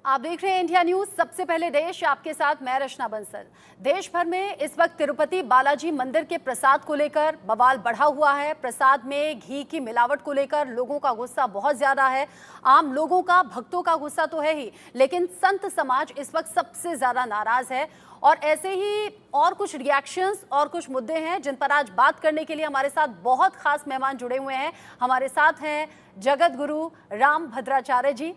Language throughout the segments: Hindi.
आप देख रहे हैं इंडिया न्यूज। सबसे पहले देश, आपके साथ मैं रचना बंसल। देश भर में इस वक्त तिरुपति बालाजी मंदिर के प्रसाद को लेकर बवाल बढ़ा हुआ है। प्रसाद में घी की मिलावट को लेकर लोगों का गुस्सा बहुत ज्यादा है। आम लोगों का, भक्तों का गुस्सा तो है ही, लेकिन संत समाज इस वक्त सबसे ज्यादा नाराज है। और ऐसे ही और कुछ रिएक्शंस और कुछ मुद्दे हैं जिन पर आज बात करने के लिए हमारे साथ बहुत खास मेहमान जुड़े हुए हैं। हमारे साथ हैं जगत गुरु राम भद्राचार्य जी।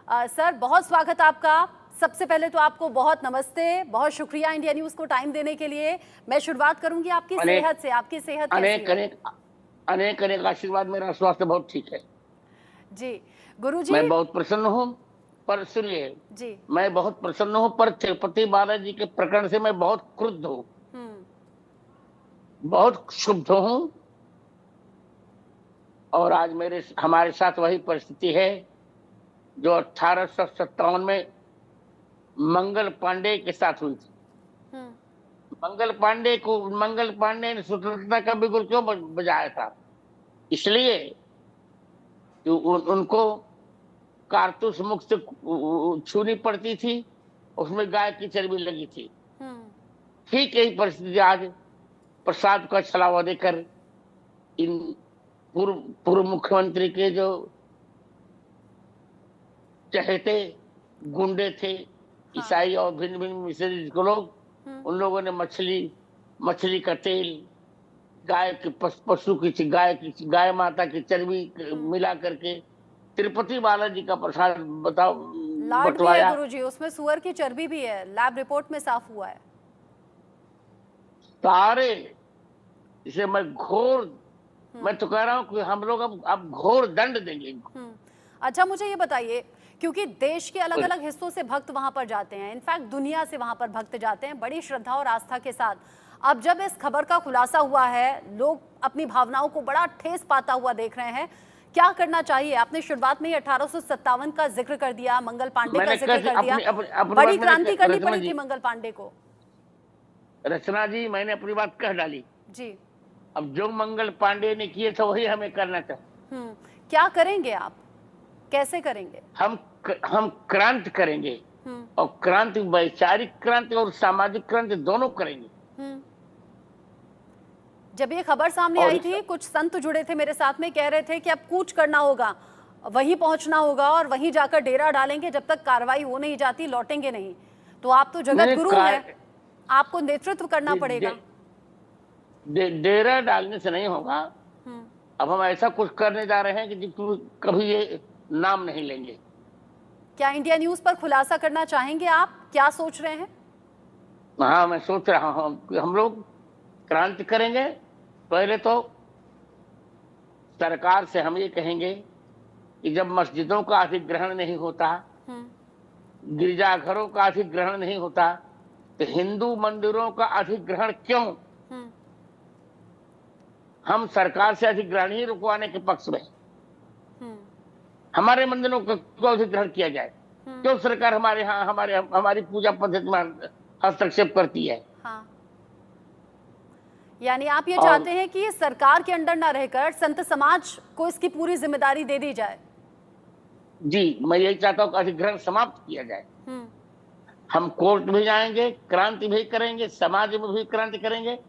सर, बहुत स्वागत आपका। सबसे पहले तो आपको बहुत नमस्ते, बहुत शुक्रिया इंडिया न्यूज को टाइम देने के लिए। मैं शुरुआत करूंगी आपकी सेहत से। आपकी सेहत कैसी है? अनेक अनेक आशीर्वाद। मेरा स्वास्थ्य बहुत ठीक है जी गुरुजी। मैं बहुत प्रसन्न हूँ। पर सुनिए जी। मैं बहुत प्रसन्न हूँ, पर तिरुपति बालाजी के प्रकरण से मैं बहुत क्रुद्ध हूँ, बहुत क्षुब्ध हूँ। और आज हमारे साथ वही परिस्थिति है जो 1857 में मंगल पांडे के साथ हुई थी। मंगल पांडे ने स्वतंत्रता का बिगुल क्यों बजाया था? इसलिए कि उनको कारतूस मुख से छूनी पड़ती थी, उसमें गाय की चर्बी लगी थी। ठीक यही परिस्थिति आज प्रसाद का छलावा देकर इन पूर्व मुख्यमंत्री के जो चहेते गुंडे थे, ईसाई और भिन्न भिन्न मिशनरी लोग, उन लोगों ने मछली का तेल, गाय माता की चर्बी मिला करके तिरुपति बालाजी का प्रसाद बटवाया। गुरुजी, उसमें सुअर की चर्बी भी है, लैब रिपोर्ट में साफ हुआ है। सारे इसे मैं तो कह रहा हूँ कि हम लोग अब घोर दंड देंगे। अच्छा, मुझे ये बताइए, क्योंकि देश के अलग अलग हिस्सों से भक्त वहां पर जाते हैं, इनफैक्ट दुनिया से वहां पर भक्त जाते हैं बड़ी श्रद्धा और आस्था के साथ। अब जब इस खबर का खुलासा हुआ है, लोग अपनी भावनाओं को बड़ा ठेस पाता हुआ देख रहे हैं। क्या करना चाहिए? आपने शुरुआत में ही 1857 का जिक्र कर दिया, मंगल पांडे का जिक्र कर दिया। बड़ी क्रांति करनी पड़ी थी मंगल पांडे को। रचना जी, मैंने अपनी बात कह डाली जी। अब जो मंगल पांडे ने किए थे वही हमें करना था। क्या करेंगे आप? कैसे करेंगे? हम क्रांति करेंगे, और क्रांति, वैचारिक क्रांति और सामाजिक क्रांति दोनों करेंगे। जब ये खबर सामने आई थी, कुछ संत जुड़े थे मेरे साथ में, कह रहे थे कि अब कूच करना होगा, वहीं पहुंचना होगा और वहीं जाकर डेरा डालेंगे, जब तक कार्रवाई हो नहीं जाती लौटेंगे नहीं। तो आप तो जगत गुरु हैं, आपको नेतृत्व करना पड़ेगा। डेरा डालने से नहीं होगा। अब हम ऐसा कुछ करने जा रहे हैं कि कभी ये नाम नहीं लेंगे। क्या इंडिया न्यूज पर खुलासा करना चाहेंगे आप? क्या सोच रहे हैं? हाँ, मैं सोच रहा हूँ हम लोग क्रांति करेंगे। पहले तो सरकार से हम ये कहेंगे कि जब मस्जिदों का अधिग्रहण नहीं होता, गिरजाघरों का अधिग्रहण नहीं होता, तो हिंदू मंदिरों का अधिग्रहण क्यों? हम सरकार से अधिग्रहण ही रुकवाने के पक्ष में। हमारे मंदिरों को अधिग्रहण किया जाए। क्यों सरकार हमारी पूजा पद्धति में हस्तक्षेप करती है? हाँ। यानी आप ये चाहते हैं कि सरकार के अंडर ना रहकर संत समाज को इसकी पूरी जिम्मेदारी दे दी जाए? जी, मैं यही चाहता हूँ कि अधिग्रहण समाप्त किया जाए। हम कोर्ट भी जाएंगे, क्रांति भी करेंगे, समाज में भी क्रांति करेंगे,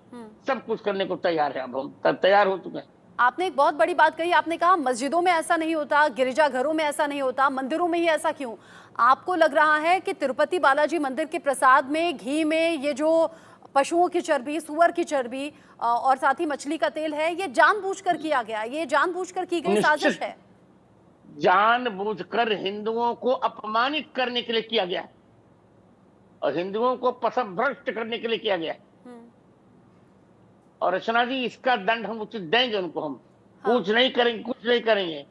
सब कुछ करने को तैयार है। अब हम तैयार हो चुके हैं। आपने एक बहुत बड़ी बात कही, आपने कहा मस्जिदों में ऐसा नहीं होता, गिरजाघरों में ऐसा नहीं होता, मंदिरों में ही ऐसा क्यों? आपको लग रहा है कि तिरुपति बालाजी मंदिर के प्रसाद में, घी में ये जो पशुओं की चर्बी, सुअर की चर्बी और साथ ही मछली का तेल है, ये जानबूझकर किया गया, ये जानबूझकर की गई साजिश है? जानबूझकर हिंदुओं को अपमानित करने के लिए किया गया है और हिंदुओं को पथभ्रष्ट करने के लिए किया गया है। और रचना जी, इसका दंड हम उचित देंगे उनको। हम कुछ नहीं करेंगे, कुछ नहीं करेंगे।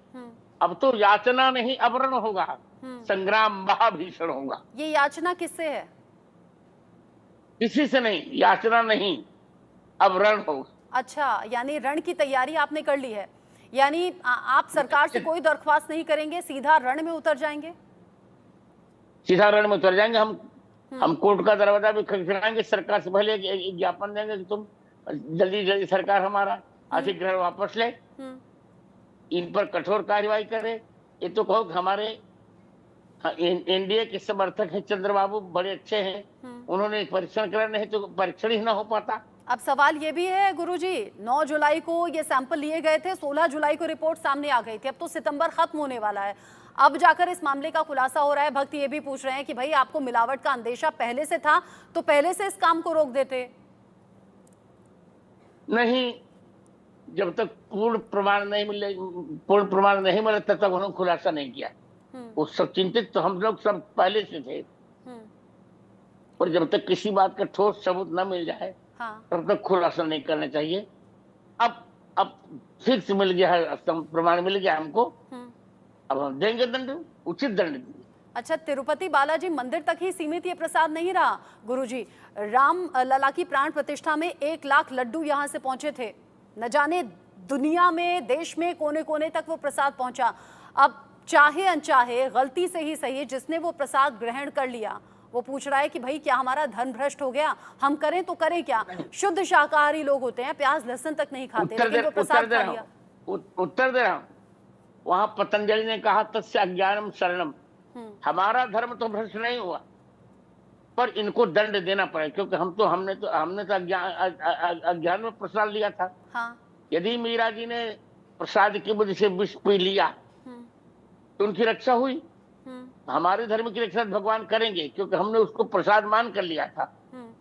अब तो याचना नहीं, अवरण होगा, संग्राम महाभीषण होगा। ये याचना किससे है? किसी से नहीं, याचना नहीं, अब रण होगा। अच्छा, यानी रण की तैयारी आपने कर ली है। यानी आप सरकार से कोई दरख्वास्त नहीं करेंगे, सीधा रण में उतर जाएंगे? सीधा रण में उतर जाएंगे। हम कोर्ट का दरवाजा भी खटखटाएंगे, सरकार से पहले एक ज्ञापन देंगे कि तुम जल्दी सरकार हमारा अधिग्रहण वापस ले, इन पर कठोर कार्रवाई करे। ये तो कहो कि हमारे हाँ, एनडीए के समर्थक हैं, चंद्रबाबू बड़े अच्छे हैं, उन्होंने परीक्षण करा, नहीं तो परीक्षण ही ना हो पाता। अब सवाल ये भी है गुरुजी, 9 जुलाई को ये सैंपल लिए गए थे, 16 जुलाई को रिपोर्ट सामने आ गई थी, अब तो सितंबर खत्म होने वाला है, अब जाकर इस मामले का खुलासा हो रहा है। भक्त ये भी पूछ रहे हैं कि भाई आपको मिलावट का अंदेशा पहले से था तो पहले से इस काम को रोक देते। नहीं, जब तक पूर्ण प्रमाण नहीं मिले तब तक उन्होंने खुलासा नहीं किया। वो सब चिंतित तो हम लोग सब पहले से थे, और जब तक किसी बात का ठोस सबूत न मिल जाए तब तक खुलासा नहीं करना चाहिए। अब फिक्स मिल गया है, प्रमाण मिल गया हमको, अब हम देंगे दंड, उचित दंड देंगे। अच्छा, तिरुपति बालाजी मंदिर तक ही सीमित ये प्रसाद नहीं रहा गुरुजी, राम लला की प्राण प्रतिष्ठा में 1 लाख लड्डू यहाँ से पहुंचे थे, न जाने दुनिया में, देश में कोने कोने तक वो प्रसाद पहुंचा। अब चाहे अनचाहे, गलती से ही सही, जिसने वो प्रसाद ग्रहण कर लिया वो पूछ रहा है कि भाई क्या हमारा धन भ्रष्ट हो गया, हम करें तो करें क्या। शुद्ध शाकाहारी लोग होते हैं, प्याज लहसुन तक नहीं खाते, लेकिन वो प्रसाद खा लिया। उत्तर दे रहा हूं, वहां पतंजलि ने कहा तस्य अज्ञानम शरणम, हमारा धर्म तो भ्रष्ट नहीं हुआ, पर इनको दंड देना पड़े, क्योंकि हमने तो अज्ञान में प्रसाद लिया था। हाँ। यदि मीरा जी ने प्रसाद की वजह से विष पी लिया तो उनकी रक्षा हुई। हमारे धर्म की रक्षा भगवान करेंगे, क्योंकि हमने उसको प्रसाद मान कर लिया था।